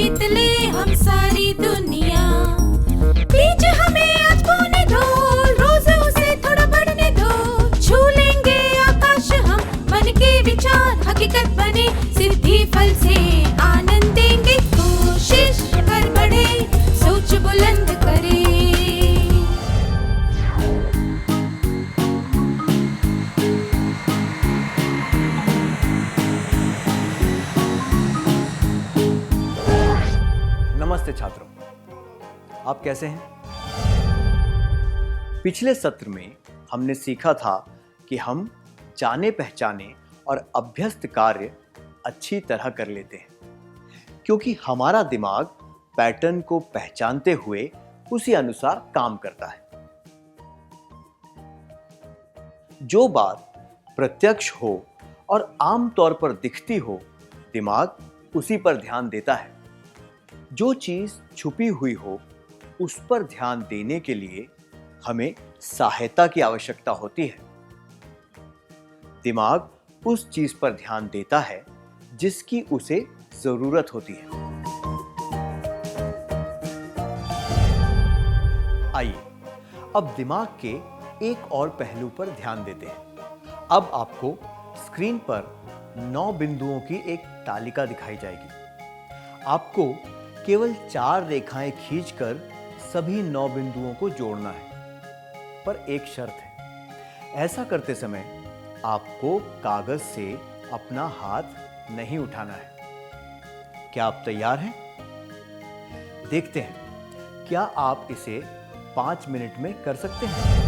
जीत ले हम सारी दुनिया। बीच हमें आज बोने दो, रोज उसे थोड़ा बढ़ने दो। छू लेंगे आकाश हम, मन के विचार हकीकत बने। सिद्धि फल से आनंद देंगे, कोशिश कर बढ़े, सोच बुलंद करे। नमस्ते छात्रों, आप कैसे हैं? पिछले सत्र में हमने सीखा था कि हम जाने पहचाने और अभ्यस्त कार्य अच्छी तरह कर लेते हैं, क्योंकि हमारा दिमाग पैटर्न को पहचानते हुए उसी अनुसार काम करता है। जो बात प्रत्यक्ष हो और आम तौर पर दिखती हो, दिमाग उसी पर ध्यान देता है। जो चीज छुपी हुई हो, उस पर ध्यान देने के लिए हमें सहायता की आवश्यकता होती है। दिमाग उस चीज पर ध्यान देता है जिसकी उसे जरूरत होती है। आइए अब दिमाग के एक और पहलू पर ध्यान देते हैं। अब आपको स्क्रीन पर 9 बिंदुओं की एक तालिका दिखाई जाएगी। आपको केवल 4 रेखाएं खींचकर सभी 9 बिंदुओं को जोड़ना है, पर एक शर्त है। ऐसा करते समय आपको कागज से अपना हाथ नहीं उठाना है। क्या आप तैयार हैं? देखते हैं क्या आप इसे 5 मिनट में कर सकते हैं।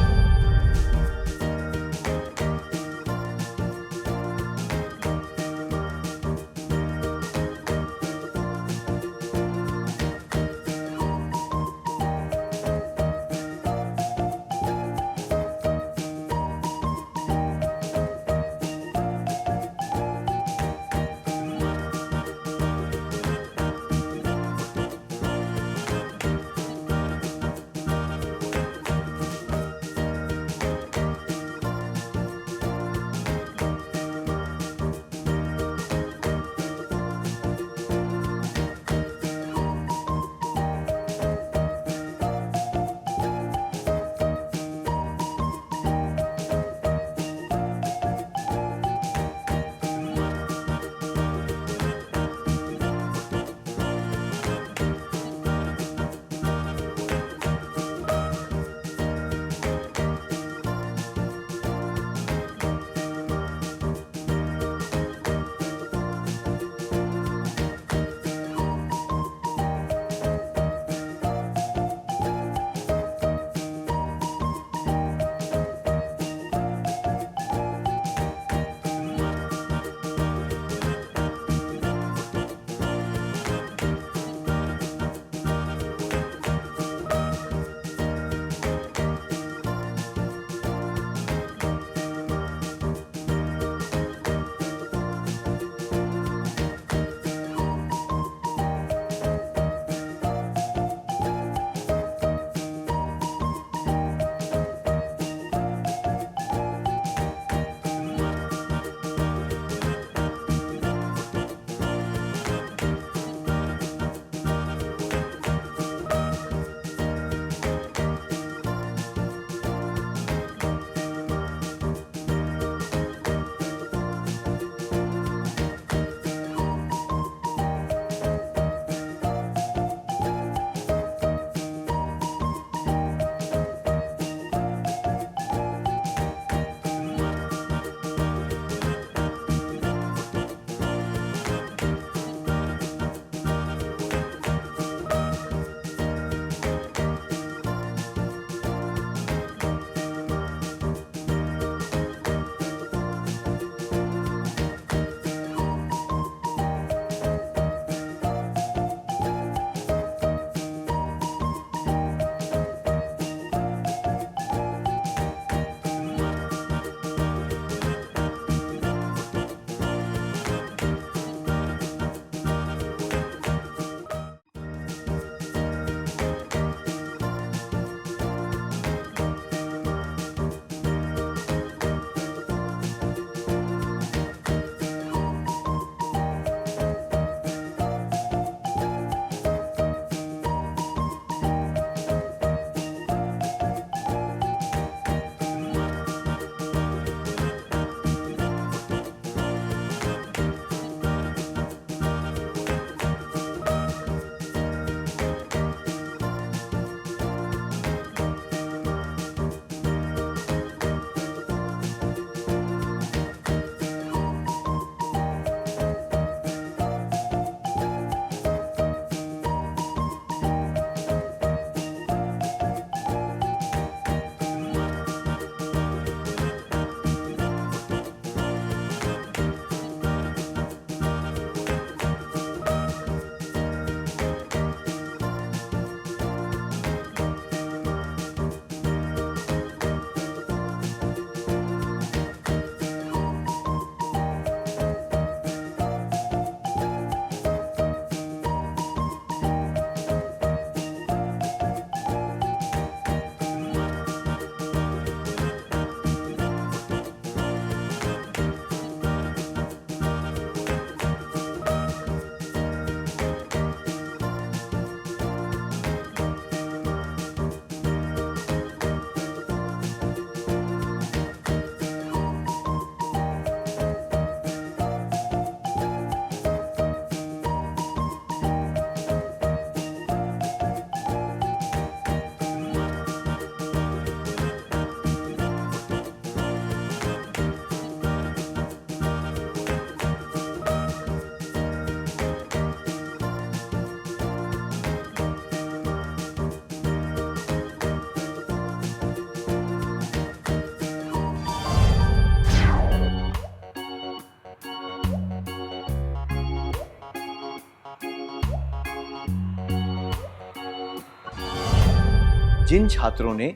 जिन छात्रों ने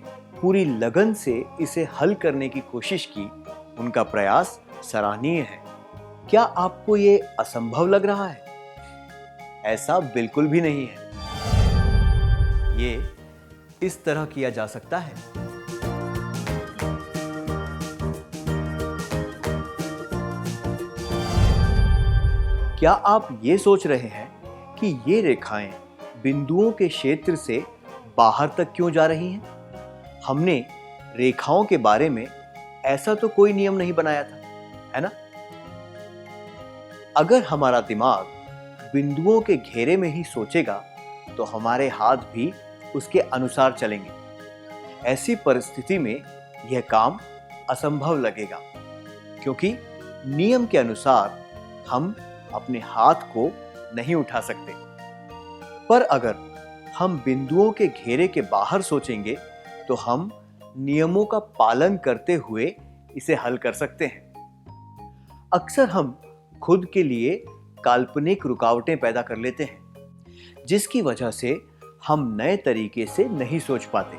पूरी लगन से इसे हल करने की कोशिश की, उनका प्रयास सराहनीय है। क्या आपको ये असंभव लग रहा है? ऐसा बिल्कुल भी नहीं है। ये इस तरह किया जा सकता है। क्या आप ये सोच रहे हैं कि ये रेखाएं बिंदुओं के क्षेत्र से बाहर तक क्यों जा रही हैं? हमने रेखाओं के बारे में ऐसा तो कोई नियम नहीं बनाया था, है ना? अगर हमारा दिमाग बिंदुओं के घेरे में ही सोचेगा तो हमारे हाथ भी उसके अनुसार चलेंगे। ऐसी परिस्थिति में यह काम असंभव लगेगा, क्योंकि नियम के अनुसार हम अपने हाथ को नहीं उठा सकते। पर अगर हम बिंदुओं के घेरे के बाहर सोचेंगे तो हम नियमों का पालन करते हुए इसे हल कर सकते हैं। अक्सर हम खुद के लिए काल्पनिक रुकावटें पैदा कर लेते हैं, जिसकी वजह से हम नए तरीके से नहीं सोच पाते।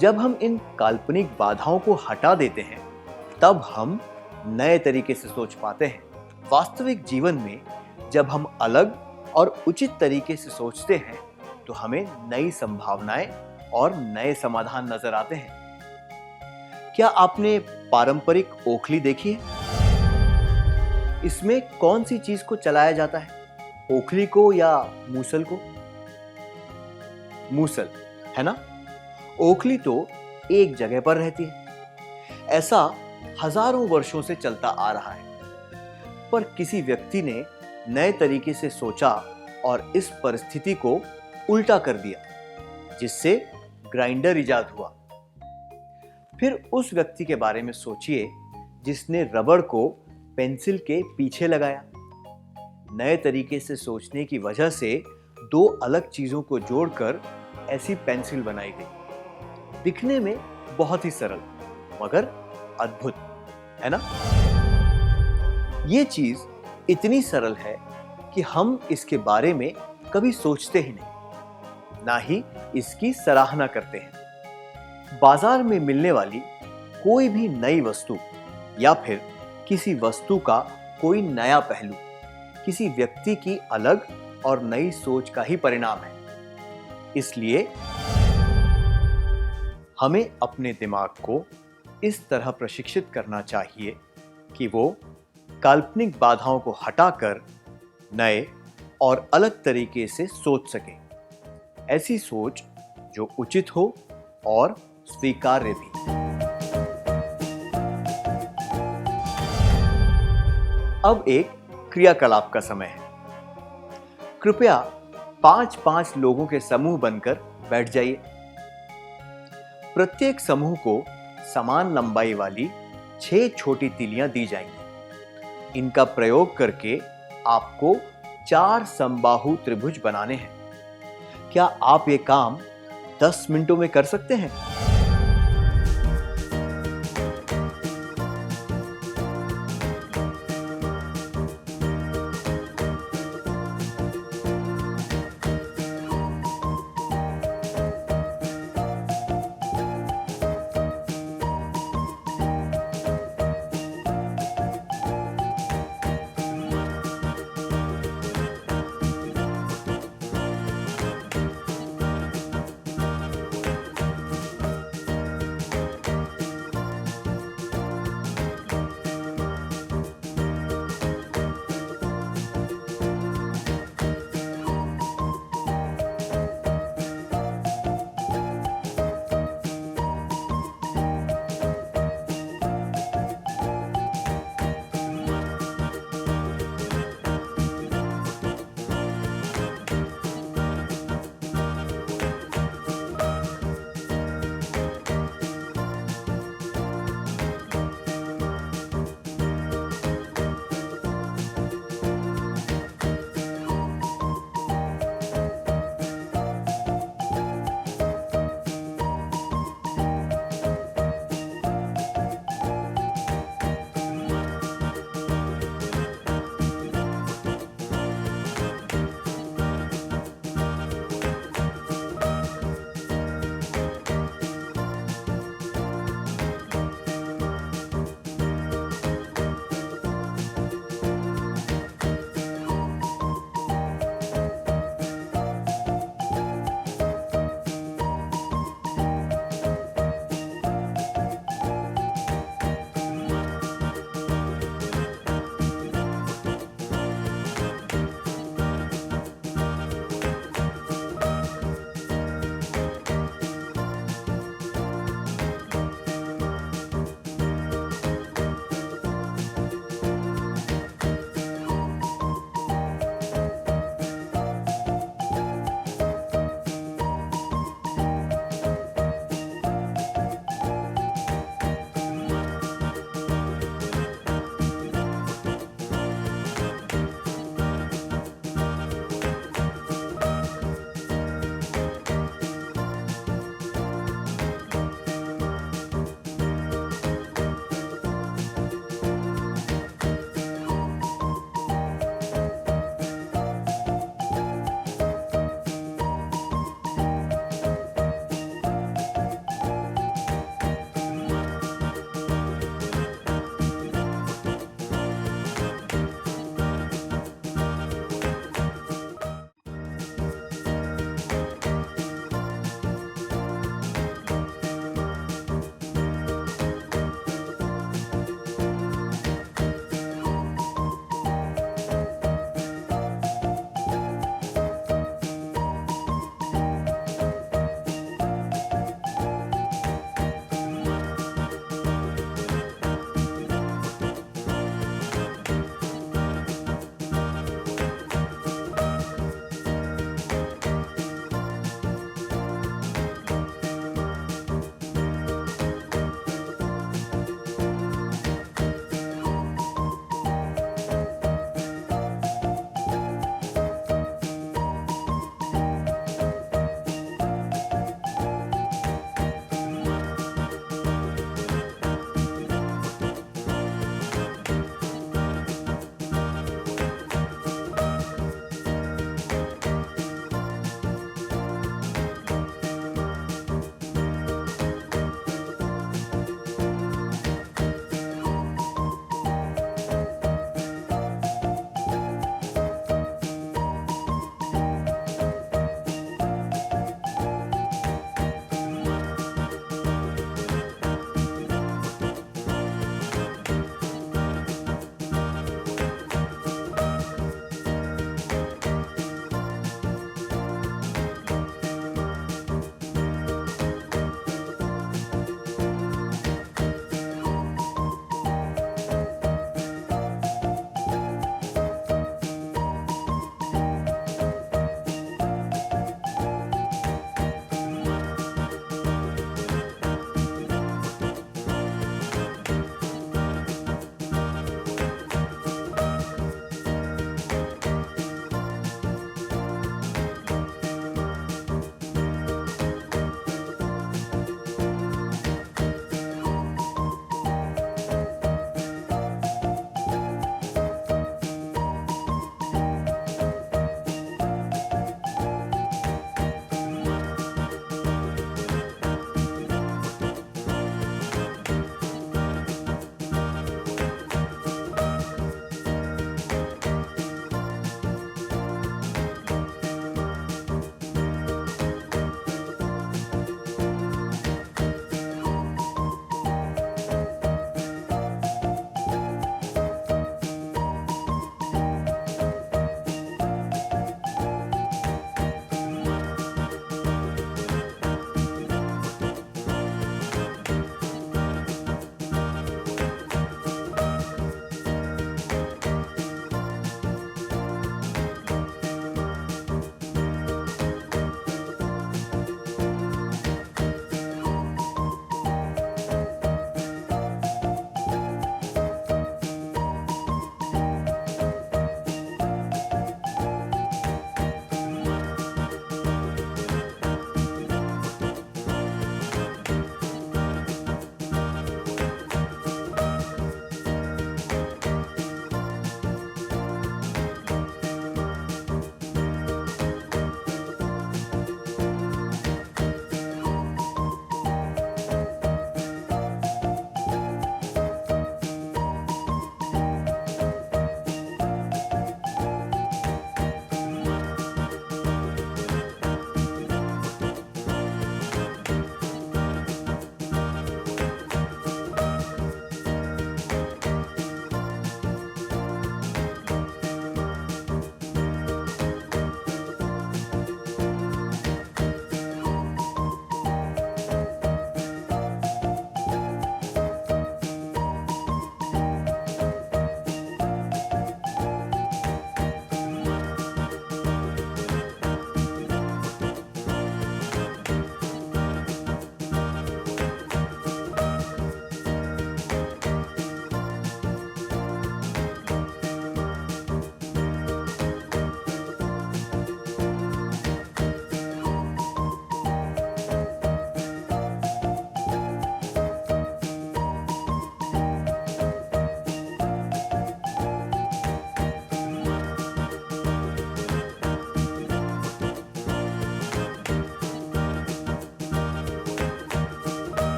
जब हम इन काल्पनिक बाधाओं को हटा देते हैं, तब हम नए तरीके से सोच पाते हैं। वास्तविक जीवन में जब हम अलग और उचित तरीके से सोचते हैं, तो हमें नई संभावनाएं और नए समाधान नजर आते हैं। क्या आपने पारंपरिक ओखली देखी है? इसमें कौन सी चीज को चलाया जाता है, ओखली को या मूसल को? मूसल, है ना? ओखली तो एक जगह पर रहती है। ऐसा हजारों वर्षों से चलता आ रहा है, पर किसी व्यक्ति ने नए तरीके से सोचा और इस परिस्थिति को उल्टा कर दिया, जिससे ग्राइंडर इजाद हुआ। फिर उस व्यक्ति के बारे में सोचिए जिसने रबड़ को पेंसिल के पीछे लगाया। नए तरीके से सोचने की वजह से दो अलग चीजों को जोड़कर ऐसी पेंसिल बनाई गई। दिखने में बहुत ही सरल, मगर अद्भुत, है ना? ये चीज इतनी सरल है कि हम इसके बारे में कभी सोचते ही नहीं, ना ही इसकी सराहना करते हैं। बाजार में मिलने वाली कोई भी नई वस्तु या फिर किसी वस्तु का कोई नया पहलू किसी व्यक्ति की अलग और नई सोच का ही परिणाम है। इसलिए हमें अपने दिमाग को इस तरह प्रशिक्षित करना चाहिए कि वो काल्पनिक बाधाओं को हटाकर नए और अलग तरीके से सोच सके। ऐसी सोच जो उचित हो और स्वीकार्य भी। अब एक क्रियाकलाप का समय है। कृपया 5-5 लोगों के समूह बनकर बैठ जाइए। प्रत्येक समूह को समान लंबाई वाली 6 छोटी तीलियां दी जाएंगी। इनका प्रयोग करके आपको 4 समबाहु त्रिभुज बनाने हैं। क्या आप ये काम 10 मिनटों में कर सकते हैं?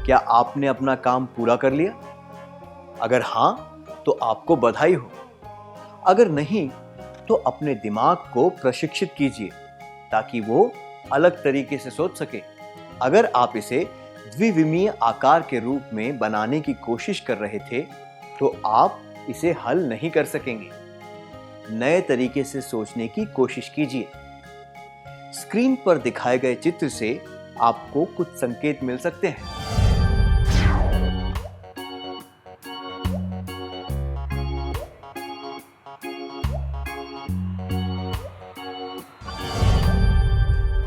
क्या आपने अपना काम पूरा कर लिया? अगर हां, तो आपको बधाई हो। अगर नहीं, तो अपने दिमाग को प्रशिक्षित कीजिए ताकि वो अलग तरीके से सोच सके। अगर आप इसे द्विविमीय आकार के रूप में बनाने की कोशिश कर रहे थे, तो आप इसे हल नहीं कर सकेंगे। नए तरीके से सोचने की कोशिश कीजिए। स्क्रीन पर दिखाए गए चित्र से आपको कुछ संकेत मिल सकते हैं।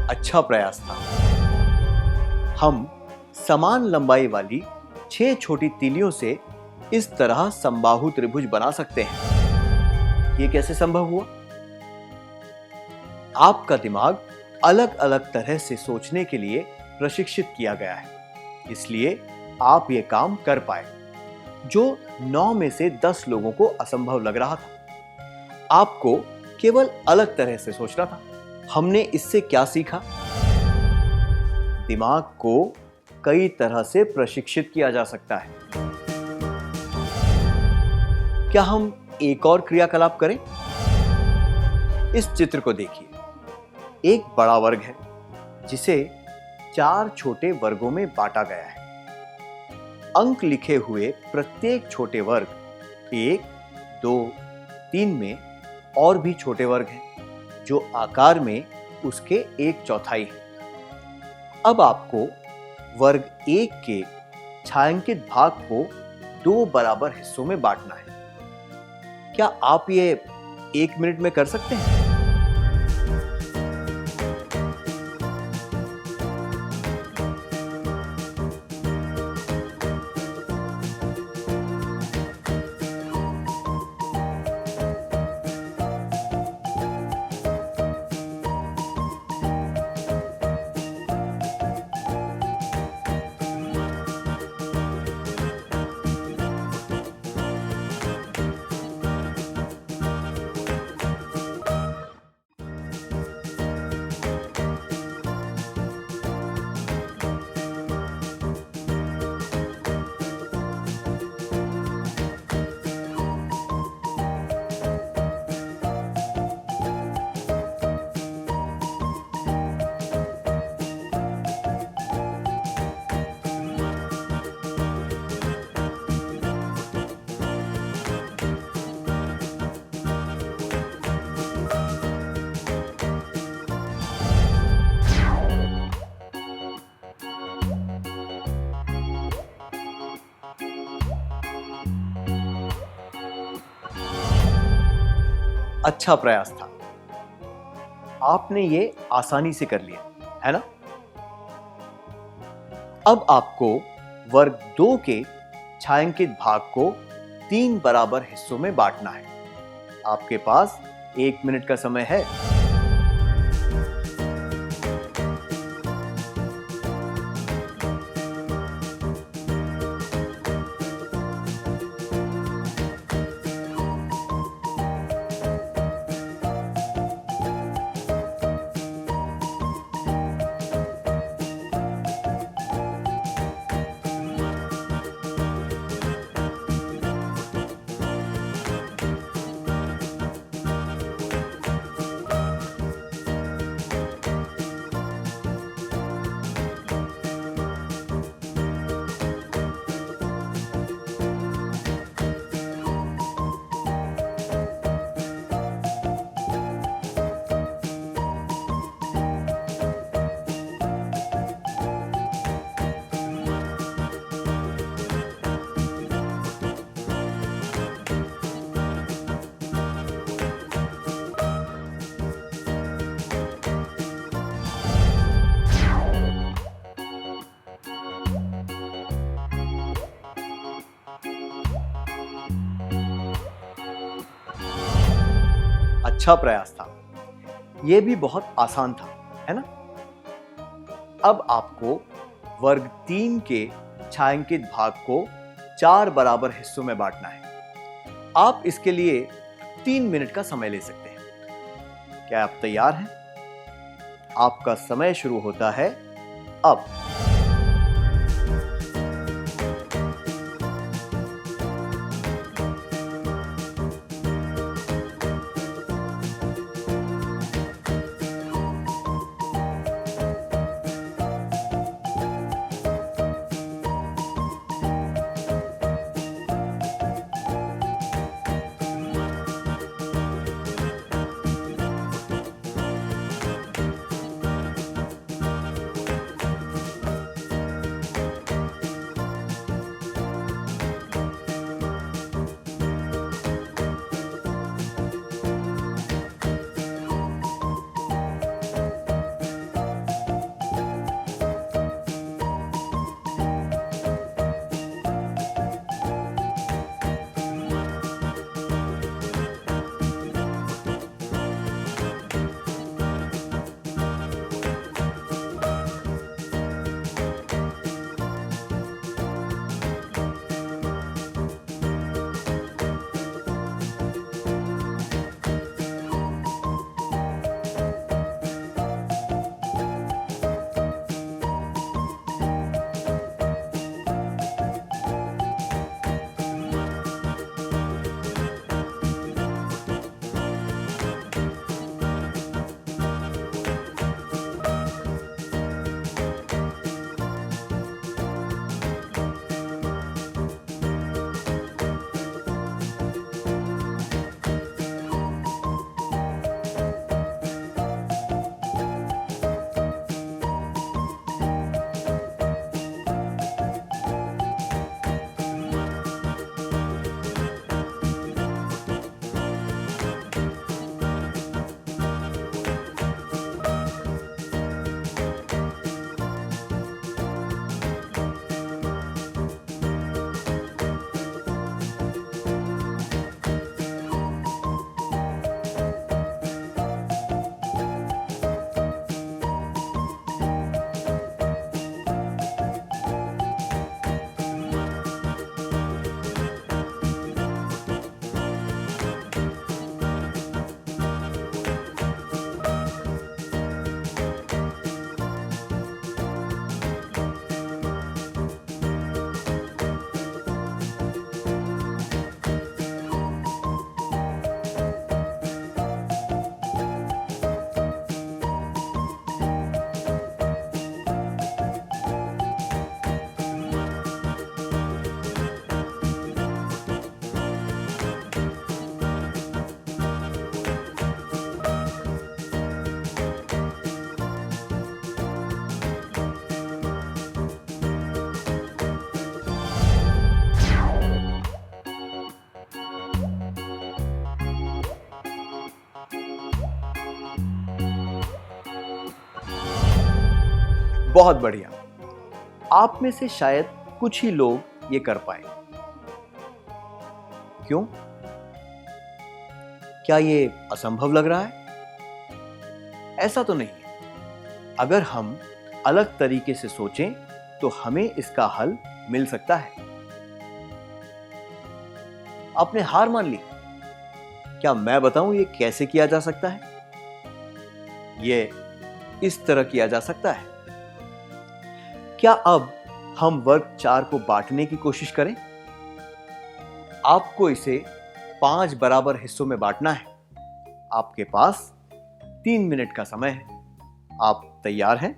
अच्छा प्रयास था। हम समान लंबाई वाली 6 छोटी तीलियों से इस तरह समबाहु त्रिभुज बना सकते हैं। ये कैसे संभव हुआ? आपका दिमाग अलग अलग तरह से सोचने के लिए प्रशिक्षित किया गया है, इसलिए आप ये काम कर पाए, जो 9 में से 10 लोगों को असंभव लग रहा था। आपको केवल अलग तरह से सोचना था। हमने इससे क्या सीखा? दिमाग को कई तरह से प्रशिक्षित किया जा सकता है। क्या हम एक और क्रियाकलाप करें? इस चित्र को देखिए। एक बड़ा वर्ग है जिसे 4 छोटे वर्गों में बांटा गया है। अंक लिखे हुए प्रत्येक छोटे वर्ग 1, 2, 3 में और भी छोटे वर्ग हैं जो आकार में उसके 1/4 है। अब आपको वर्ग 1 के छायांकित भाग को 2 बराबर हिस्सों में बांटना है। क्या आप ये 1 मिनट में कर सकते हैं? अच्छा प्रयास था। आपने ये आसानी से कर लिया, है ना? अब आपको वर्ग 2 के छायांकित भाग को 3 बराबर हिस्सों में बांटना है। आपके पास 1 मिनट का समय है। अच्छा प्रयास था। यह भी बहुत आसान था, है ना? अब आपको वर्ग 3 के छायांकित भाग को 4 बराबर हिस्सों में बांटना है। आप इसके लिए 3 मिनट का समय ले सकते हैं। क्या आप तैयार हैं? आपका समय शुरू होता है अब। बहुत बढ़िया। आप में से शायद कुछ ही लोग ये कर पाए। क्यों? क्या ये असंभव लग रहा है? ऐसा तो नहीं है। अगर हम अलग तरीके से सोचें तो हमें इसका हल मिल सकता है। आपने हार मान ली? क्या मैं बताऊं ये कैसे किया जा सकता है? ये इस तरह किया जा सकता है। क्या अब हम वर्ग 4 को बांटने की कोशिश करें? आपको इसे 5 बराबर हिस्सों में बांटना है। आपके पास 3 मिनट का समय है। आप तैयार हैं?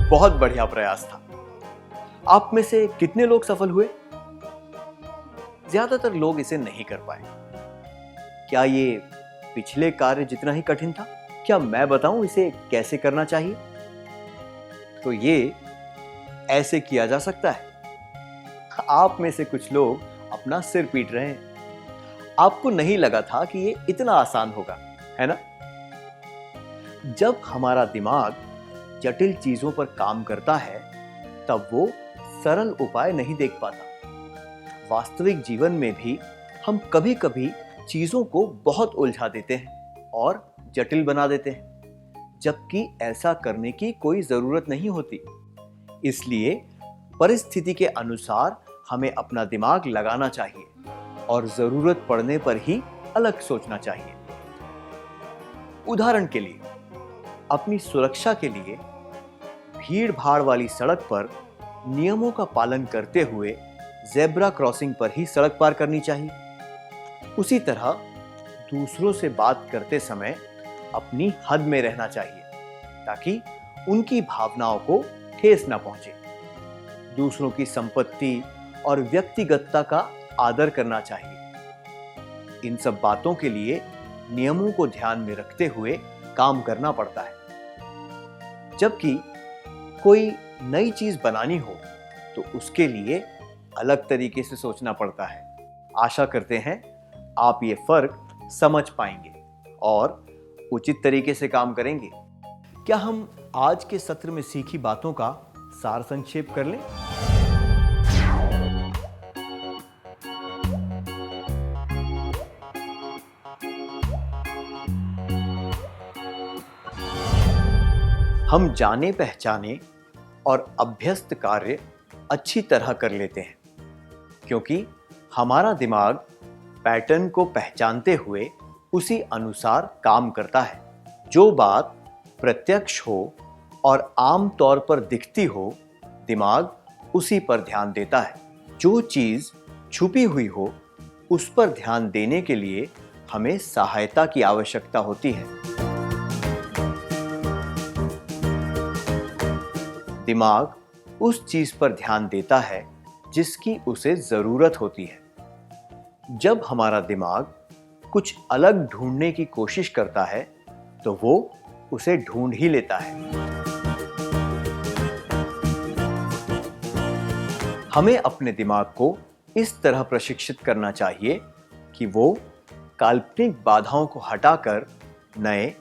बहुत बढ़िया प्रयास था। आप में से कितने लोग सफल हुए? ज्यादातर लोग इसे नहीं कर पाए। क्या ये पिछले कार्य जितना ही कठिन था? क्या मैं बताऊं इसे कैसे करना चाहिए? तो ये ऐसे किया जा सकता है। आप में से कुछ लोग अपना सिर पीट रहे हैं। आपको नहीं लगा था कि ये इतना आसान होगा, है ना? जब हमारा दिमाग जटिल चीजों पर काम करता है तब वो सरल उपाय नहीं देख पाता। वास्तविक जीवन में भी हम कभी-कभी चीजों को बहुत उलझा देते हैं और जटिल बना देते हैं, जबकि ऐसा करने की कोई जरूरत नहीं होती। इसलिए परिस्थिति के अनुसार हमें अपना दिमाग लगाना चाहिए और जरूरत पड़ने पर ही अलग सोचना चाहिए। उदाहरण के लिए, अपनी सुरक्षा के लिए भीड़ भाड़ वाली सड़क पर नियमों का पालन करते हुए ज़ेब्रा क्रॉसिंग पर ही सड़क पार करनी चाहिए। उसी तरह दूसरों से बात करते समय अपनी हद में रहना चाहिए ताकि उनकी भावनाओं को ठेस न पहुंचे। दूसरों की संपत्ति और व्यक्तिगतता का आदर करना चाहिए। इन सब बातों के लिए नियमों को ध्यान में रखते हुए काम करना पड़ता है। जबकि कोई नई चीज बनानी हो तो उसके लिए अलग तरीके से सोचना पड़ता है। आशा करते हैं आप ये फर्क समझ पाएंगे और उचित तरीके से काम करेंगे। क्या हम आज के सत्र में सीखी बातों का सार संक्षेप कर लें? हम जाने पहचाने और अभ्यस्त कार्य अच्छी तरह कर लेते हैं क्योंकि हमारा दिमाग पैटर्न को पहचानते हुए उसी अनुसार काम करता है। जो बात प्रत्यक्ष हो और आम तौर पर दिखती हो, दिमाग उसी पर ध्यान देता है। जो चीज छुपी हुई हो, उस पर ध्यान देने के लिए हमें सहायता की आवश्यकता होती है। दिमाग उस चीज पर ध्यान देता है जिसकी उसे जरूरत होती है। जब हमारा दिमाग कुछ अलग ढूंढने की कोशिश करता है तो वो उसे ढूंढ ही लेता है। हमें अपने दिमाग को इस तरह प्रशिक्षित करना चाहिए कि वो काल्पनिक बाधाओं को हटाकर नए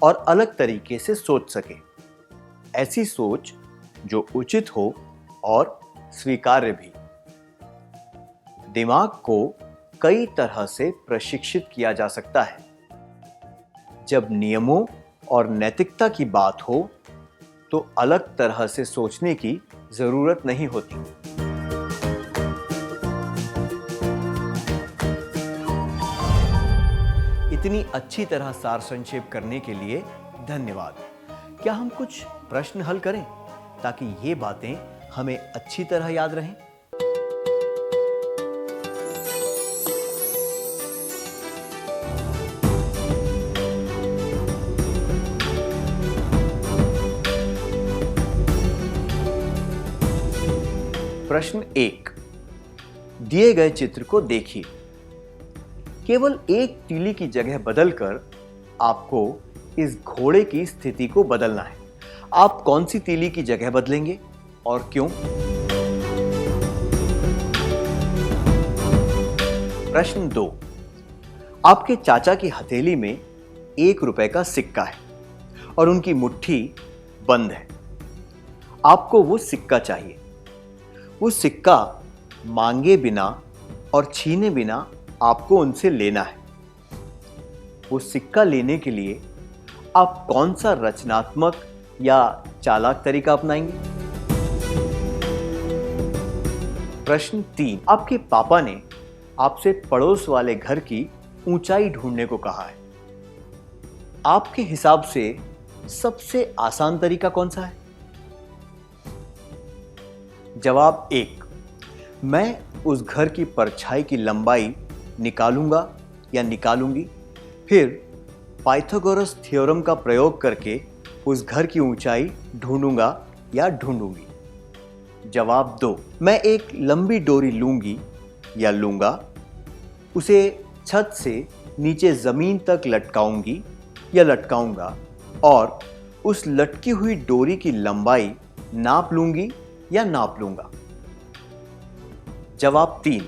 और अलग तरीके से सोच सके। ऐसी सोच जो उचित हो और स्वीकार्य भी। दिमाग को कई तरह से प्रशिक्षित किया जा सकता है। जब नियमों और नैतिकता की बात हो तो अलग तरह से सोचने की जरूरत नहीं होती। इतनी अच्छी तरह सार संक्षेप करने के लिए धन्यवाद। क्या हम कुछ प्रश्न हल करें ताकि ये बातें हमें अच्छी तरह याद रहें? प्रश्न 1, दिए गए चित्र को देखिए। केवल एक तीली की जगह बदलकर आपको इस घोड़े की स्थिति को बदलना है। आप कौन सी तीली की जगह बदलेंगे और क्यों? प्रश्न 2, आपके चाचा की हथेली में 1 रुपए का सिक्का है और उनकी मुट्ठी बंद है। आपको वो सिक्का चाहिए। वो सिक्का मांगे बिना और छीने बिना आपको उनसे लेना है। वो सिक्का लेने के लिए आप कौन सा रचनात्मक या चालाक तरीका अपनाएंगे? प्रश्न 3, आपके पापा ने आपसे पड़ोस वाले घर की ऊंचाई ढूंढने को कहा है। आपके हिसाब से सबसे आसान तरीका कौन सा है? जवाब 1, मैं उस घर की परछाई की लंबाई निकालूंगा या निकालूंगी, फिर पाइथागोरस थ्योरम का प्रयोग करके उस घर की ऊंचाई ढूंढूंगा या ढूंढूंगी। जवाब 2, मैं एक लंबी डोरी लूंगी या लूंगा, उसे छत से नीचे जमीन तक लटकाऊंगी या लटकाऊंगा और उस लटकी हुई डोरी की लंबाई नाप लूंगी या नाप लूंगा। जवाब 3,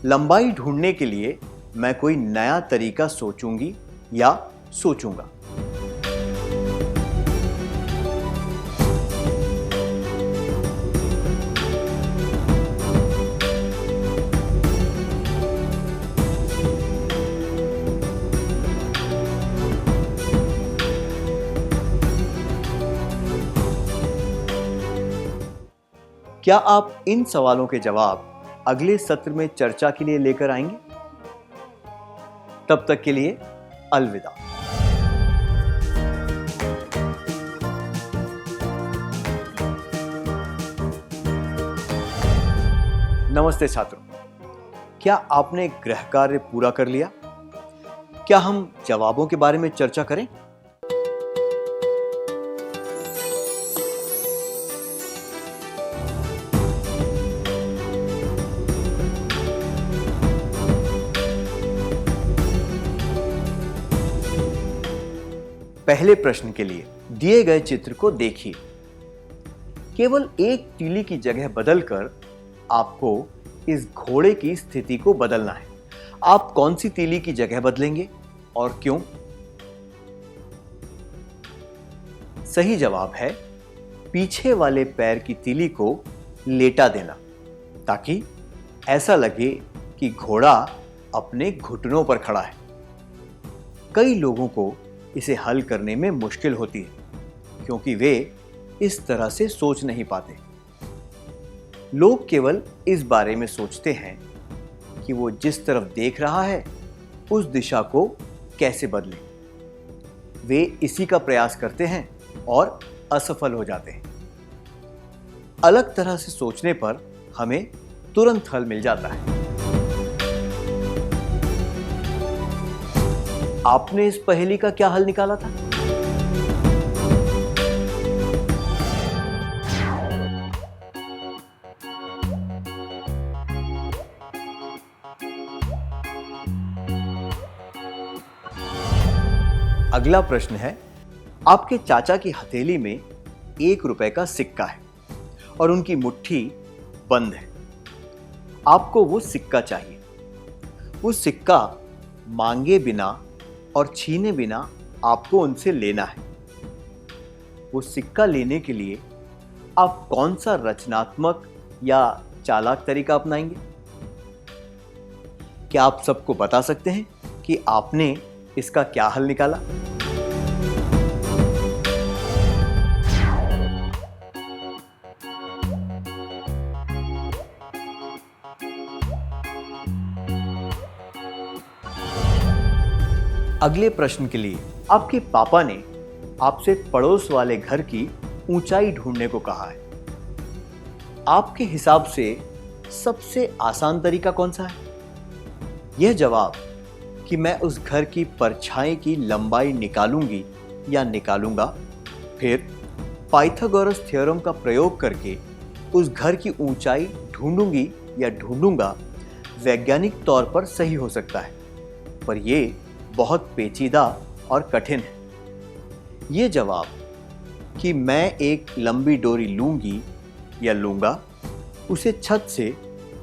लंबाई ढूंढने के लिए मैं कोई नया तरीका सोचूंगी या सोचूंगा। क्या आप इन सवालों के जवाब अगले सत्र में चर्चा के लिए लेकर आएंगे? तब तक के लिए अलविदा। नमस्ते छात्रों, क्या आपने गृह कार्य पूरा कर लिया? क्या हम जवाबों के बारे में चर्चा करें? पहले प्रश्न के लिए दिए गए चित्र को देखिए। केवल एक तीली की जगह बदलकर आपको इस घोड़े की स्थिति को बदलना है। आप कौन सी तीली की जगह बदलेंगे और क्यों? सही जवाब है पीछे वाले पैर की तीली को लेटा देना, ताकि ऐसा लगे कि घोड़ा अपने घुटनों पर खड़ा है। कई लोगों को इसे हल करने में मुश्किल होती है, क्योंकि वे इस तरह से सोच नहीं पाते। लोग केवल इस बारे में सोचते हैं कि वो जिस तरफ देख रहा है उस दिशा को कैसे बदले। वे इसी का प्रयास करते हैं और असफल हो जाते हैं। अलग तरह से सोचने पर हमें तुरंत हल मिल जाता है। आपने इस पहेली का क्या हल निकाला था? अगला प्रश्न है, आपके चाचा की हथेली में 1 रुपए का सिक्का है और उनकी मुट्ठी बंद है। आपको वो सिक्का चाहिए। वो सिक्का मांगे बिना और छीने बिना आपको उनसे लेना है। वो सिक्का लेने के लिए आप कौन सा रचनात्मक या चालाक तरीका अपनाएंगे? क्या आप सबको बता सकते हैं कि आपने इसका क्या हल निकाला? अगले प्रश्न के लिए आपके पापा ने आपसे पड़ोस वाले घर की ऊंचाई ढूंढने को कहा है। आपके हिसाब से सबसे आसान तरीका कौन सा है? यह जवाब कि मैं उस घर की परछाई की लंबाई निकालूंगी या निकालूंगा, फिर पाइथागोरस थ्योरम का प्रयोग करके उस घर की ऊंचाई ढूंढूंगी या ढूंढूंगा, वैज्ञानिक तौर पर सही हो सकता है, पर यह बहुत पेचीदा और कठिन है। ये जवाब कि मैं एक लंबी डोरी लूंगी या लूंगा, उसे छत से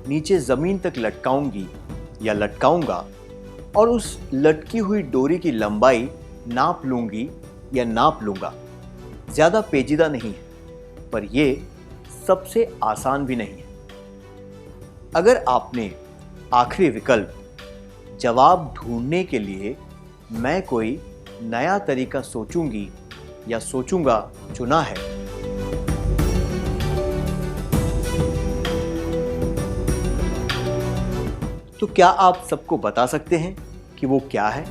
नीचे जमीन तक लटकाऊंगी या लटकाऊंगा और उस लटकी हुई डोरी की लंबाई नाप लूंगी या नाप लूंगा, ज्यादा पेचीदा नहीं है, पर यह सबसे आसान भी नहीं है। अगर आपने आखिरी विकल्प जवाब ढूंढने के लिए मैं कोई नया तरीका सोचूंगी या सोचूंगा चुना है, तो क्या आप सबको बता सकते हैं कि वो क्या है?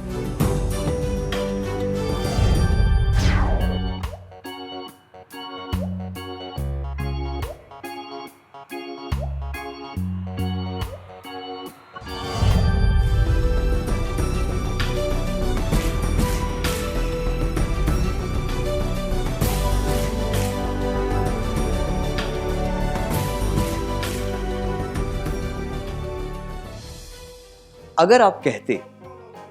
अगर आप कहते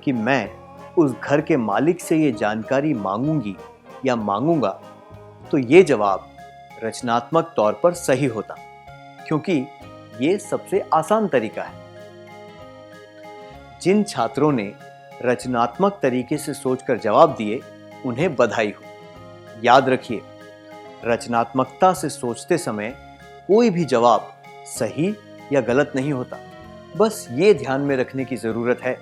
कि मैं उस घर के मालिक से ये जानकारी मांगूंगी या मांगूंगा, तो ये जवाब रचनात्मक तौर पर सही होता, क्योंकि ये सबसे आसान तरीका है। जिन छात्रों ने रचनात्मक तरीके से सोचकर जवाब दिए, उन्हें बधाई हो। याद रखिए, रचनात्मकता से सोचते समय कोई भी जवाब सही या गलत नहीं होता। बस ये ध्यान में रखने की जरूरत है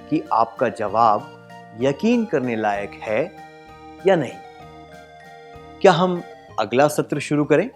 कि आपका जवाब यकीन करने लायक है या नहीं। क्या हम अगला सत्र शुरू करें?